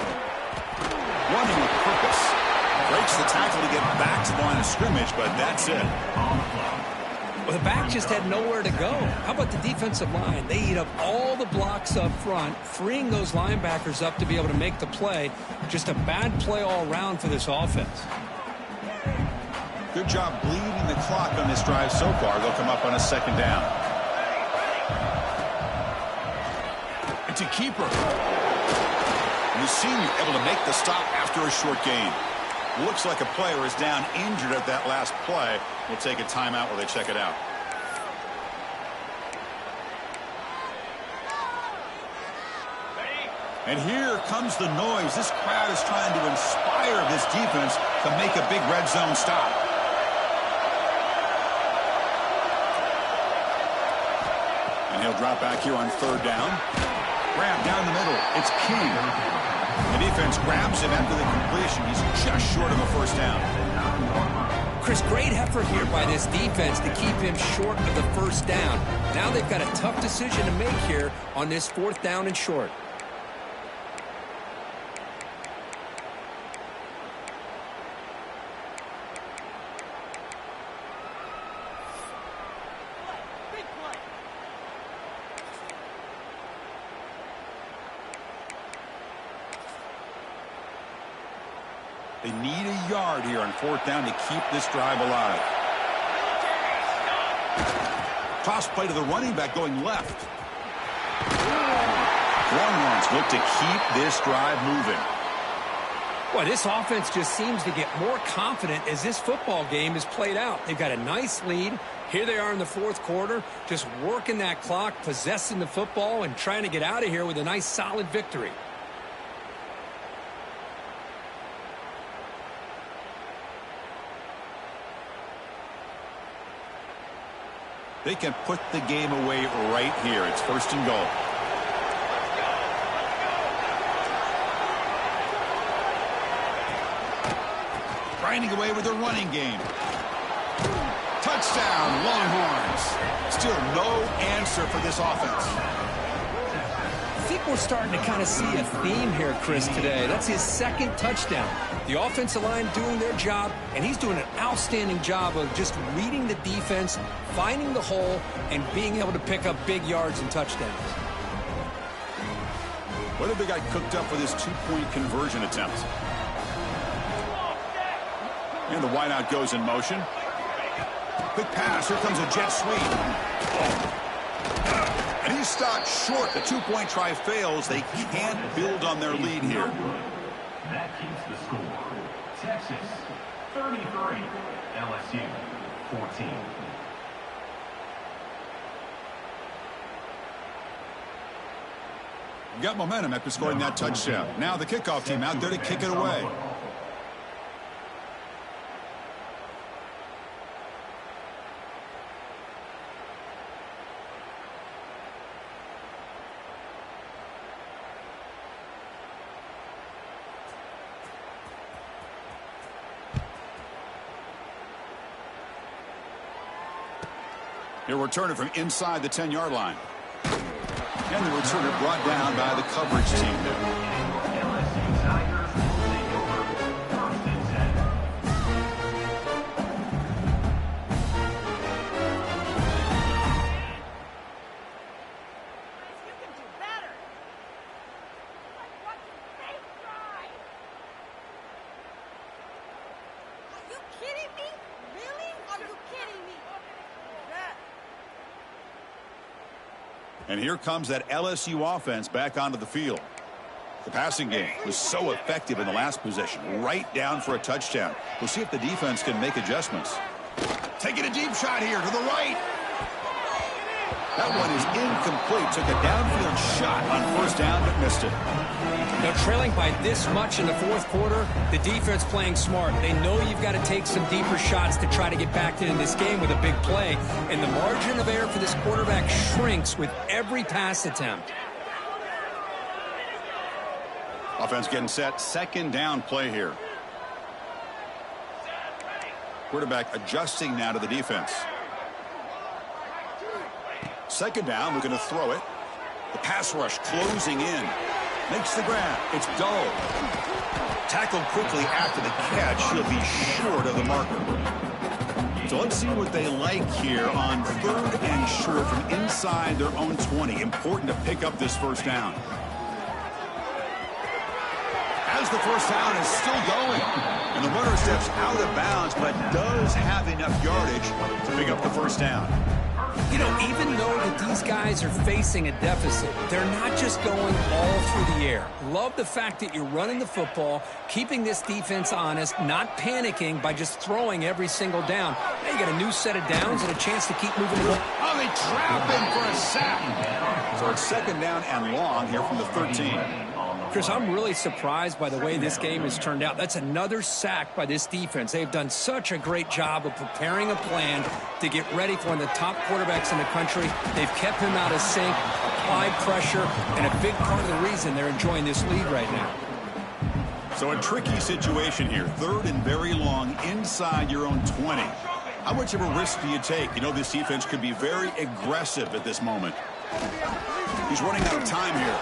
Running with purpose. Breaks the tackle to get back to the line of scrimmage, but that's it. Well, the back just had nowhere to go. How about the defensive line? They eat up all the blocks up front, freeing those linebackers up to be able to make the play. Just a bad play all around for this offense. Good job bleeding the clock on this drive so far. They'll come up on a second down. It's a keeper. And the senior able to make the stop after a short gain. Looks like a player is down injured at that last play. We'll take a timeout while they check it out. And here comes the noise. This crowd is trying to inspire this defense to make a big red zone stop. And he'll drop back here on third down. Grab down the middle. It's King. The defense grabs him after the completion. He's just short of a first down. Chris, great effort here by this defense to keep him short of the first down. Now they've got a tough decision to make here on this fourth down and short. They need a yard here on fourth down to keep this drive alive. Toss play to the running back going left. Longhorns look to keep this drive moving. Boy, this offense just seems to get more confident as this football game is played out. They've got a nice lead. Here they are in the fourth quarter, just working that clock, possessing the football, and trying to get out of here with a nice, solid victory. They can put the game away right here. It's first and goal. Grinding away with their running game. Touchdown, Longhorns. Still no answer for this offense. I think we're starting to kind of see a theme here, Chris, today. That's his second touchdown. The offensive line doing their job, and he's doing an outstanding job of just reading the defense, finding the hole, and being able to pick up big yards and touchdowns. What have they got cooked up for this two-point conversion attempt? And the wideout goes in motion. Quick pass. Here comes a jet sweep. And he's stopped short. The two-point try fails. They can't build on their lead here. That keeps the score. Texas 33, LSU 14. Got momentum after scoring that touchdown. Now the kickoff team out there to kick it away. He'll return it from inside the 10-yard line. And the returner brought down by the coverage team there. LSU Tigers will take over first and 10. You can do better. Like watching paint dry. Are you kidding me? Really? Are you kidding me? Yeah. And here comes that LSU offense back onto the field. The passing game was so effective in the last possession, right down for a touchdown. We'll see if the defense can make adjustments. Taking a deep shot here to the right. That one is incomplete. Took a downfield shot on first down, but missed it. Now, trailing by this much in the fourth quarter, the defense playing smart. They know you've got to take some deeper shots to try to get back into this game with a big play. And the margin of error for this quarterback shrinks with every pass attempt. Offense getting set. Second down play here. Quarterback adjusting now to the defense. Second down, looking to throw it. The pass rush closing in. Makes the grab. It's Dull. Tackled quickly after the catch. He'll be short of the marker. So let's see what they like here on third and short from inside their own 20. Important to pick up this first down. As the first down is still going. And the runner steps out of bounds, but does have enough yardage to pick up the first down. You know, even though that these guys are facing a deficit, they're not just going all through the air. Love the fact that you're running the football, keeping this defense honest, not panicking by just throwing every single down. Now you got a new set of downs and a chance to keep moving the ball. Oh, they trap him for a sack. So it's second down and long here from the 13. Chris, I'm really surprised by the way this game has turned out. That's another sack by this defense. They've done such a great job of preparing a plan to get ready for one of the top quarterbacks in the country. They've kept him out of sync, applied pressure, and a big part of the reason they're enjoying this lead right now. So a tricky situation here. 3rd and very long inside your own 20. How much of a risk do you take? You know, this defense could be very aggressive at this moment. He's running out of time here.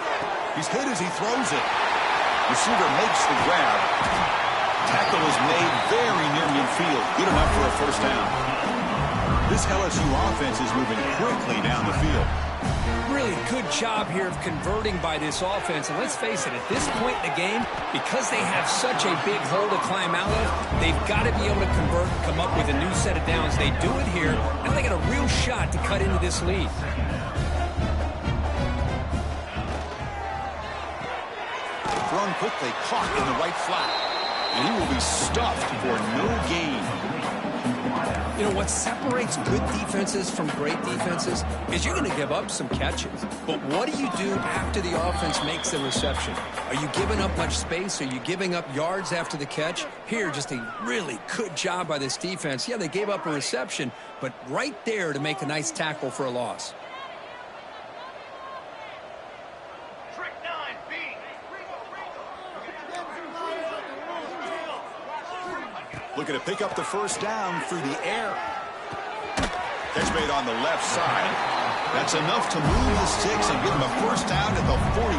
He's hit as he throws it. Receiver makes the grab. Tackle is made very near midfield. Good enough for a first down. This LSU offense is moving quickly down the field. Really good job here of converting by this offense. And let's face it, at this point in the game, because they have such a big hole to climb out of, they've got to be able to convert and come up with a new set of downs. They do it here. Now they got a real shot to cut into this lead. Thrown quickly, caught in the right flat. And he will be stuffed for no gain. You know, what separates good defenses from great defenses is you're going to give up some catches. But what do you do after the offense makes the reception? Are you giving up much space? Are you giving up yards after the catch? Here, just a really good job by this defense. Yeah, they gave up a reception, but right there to make a nice tackle for a loss. Looking to pick up the first down through the air. Catch made on the left side. That's enough to move the sticks and give them a first down at the 41.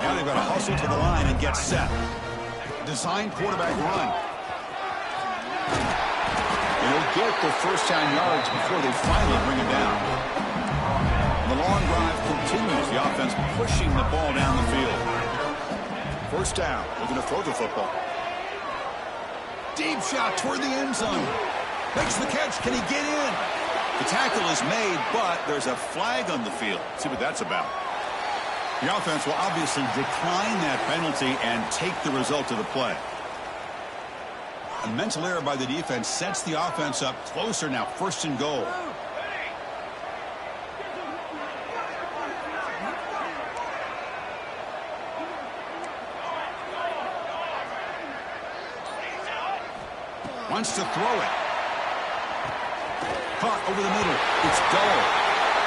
Now they've got to hustle to the line and get set. Design quarterback run. They'll get the first down yards before they finally bring him down. The long drive continues. The offense pushing the ball down the field. First down. Looking to throw the football. Deep shot toward the end zone. Makes the catch. Can he get in? The tackle is made, but there's a flag on the field. Let's see what that's about. The offense will obviously decline that penalty and take the result of the play. A mental error by the defense sets the offense up closer now. 1st and goal. Wants to throw it. Caught over the middle. It's dull.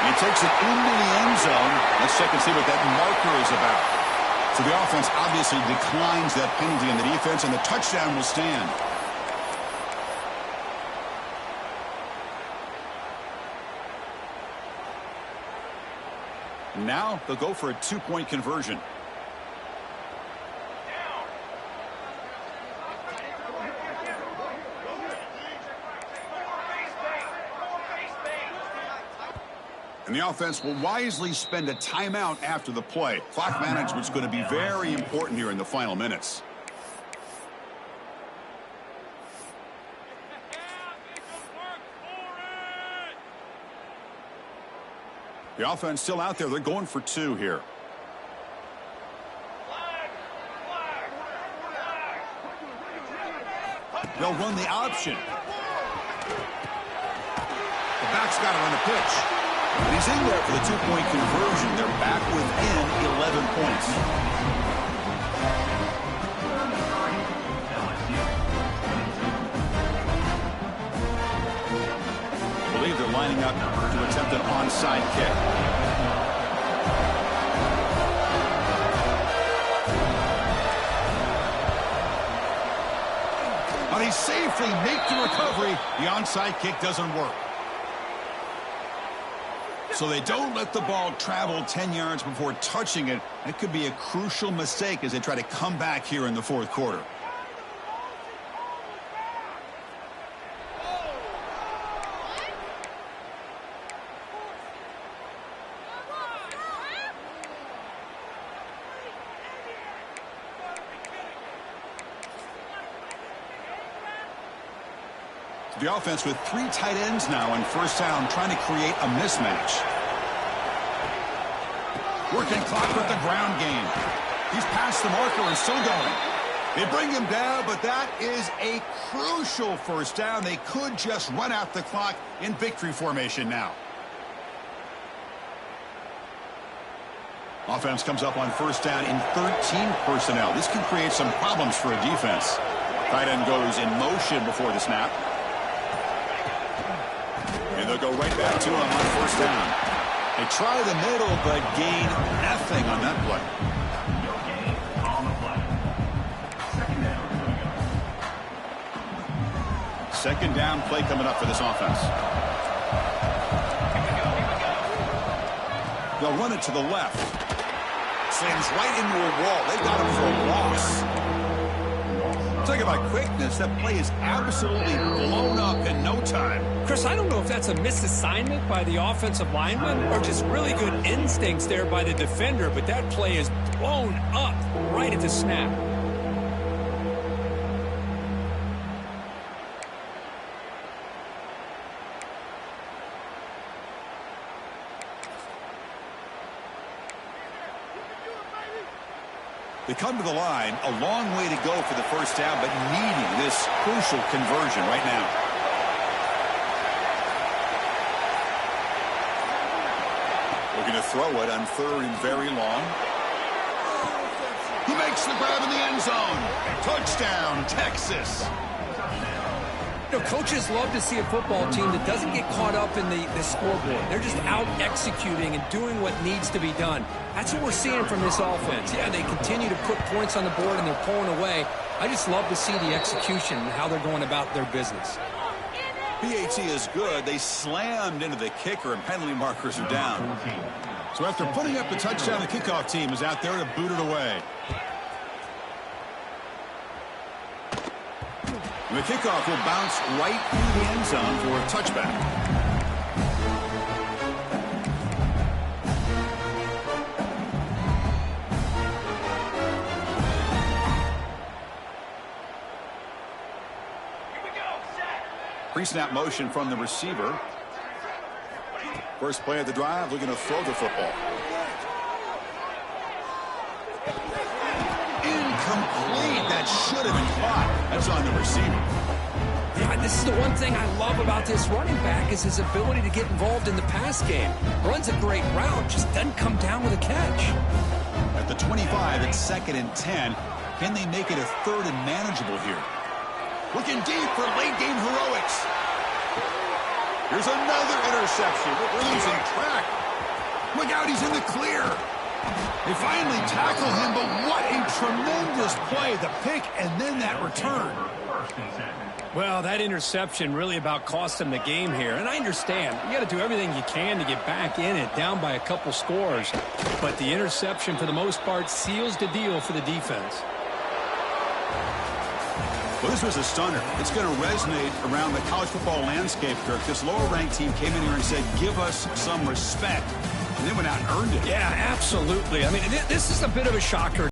He takes it into the end zone. Let's check and see what that marker is about. So the offense obviously declines that penalty on the defense, and the touchdown will stand. Now they'll go for a 2-point conversion. And the offense will wisely spend a timeout after the play. Clock management's going to be very important here in the final minutes. The offense still out there. They're going for 2 here. They'll run the option. The back's got to run a pitch. And he's in there for the 2-point conversion. They're back within 11 points. I believe they're lining up to attempt an onside kick. But he safely makes the recovery. The onside kick doesn't work. So they don't let the ball travel 10 yards before touching it. It could be a crucial mistake as they try to come back here in the 4th quarter. The offense with 3 tight ends now on first down, trying to create a mismatch. Working clock with the ground game. He's past the marker and still going. They bring him down, but that is a crucial first down. They could just run out the clock in victory formation now. Offense comes up on first down in 13 personnel. This can create some problems for a defense. Tight end goes in motion before the snap. And they'll go right back to him on first down. They try the middle, but gain nothing on that play. No gain on the play. Second down. Second down play coming up for this offense. They'll run it to the left. Slams right into a wall. They've got him for a loss. Talking about quickness, that play is absolutely blown up in no time. Chris, I don't know if that's a misassignment by the offensive lineman or just really good instincts there by the defender, but that play is blown up right at the snap. They come to the line, a long way to go for the first down, but needing this crucial conversion right now. Looking to throw it on third and very long. He makes the grab in the end zone. Touchdown, Texas. You know, coaches love to see a football team that doesn't get caught up in the scoreboard. They're just out executing and doing what needs to be done. That's what we're seeing from this offense. Yeah, they continue to put points on the board and they're pulling away. I just love to see the execution and how they're going about their business. PAT is good. They slammed into the kicker and penalty markers are down. So after putting up the touchdown, the kickoff team is out there to boot it away. And the kickoff will bounce right into the end zone for a touchback. Pre-snap motion from the receiver. First play of the drive, looking to throw the football. Incomplete. That should have been caught. That's on the receiver. Yeah, this is the one thing I love about this running back is his ability to get involved in the pass game. Runs a great route, just doesn't come down with a catch. At the 25, it's 2nd and 10. Can they make it a third and manageable here? Looking deep for late-game heroics. Here's another interception. We're losing track. Look out, he's in the clear. They finally tackle him, but what a tremendous play. The pick and then that return. Well, that interception really about cost them the game here. And I understand. You got to do everything you can to get back in it, down by a couple scores. But the interception, for the most part, seals the deal for the defense. Well, this was a stunner. It's going to resonate around the college football landscape, Kirk. This lower-ranked team came in here and said, give us some respect. And they went out and earned it. Yeah, absolutely. I mean, this is a bit of a shocker.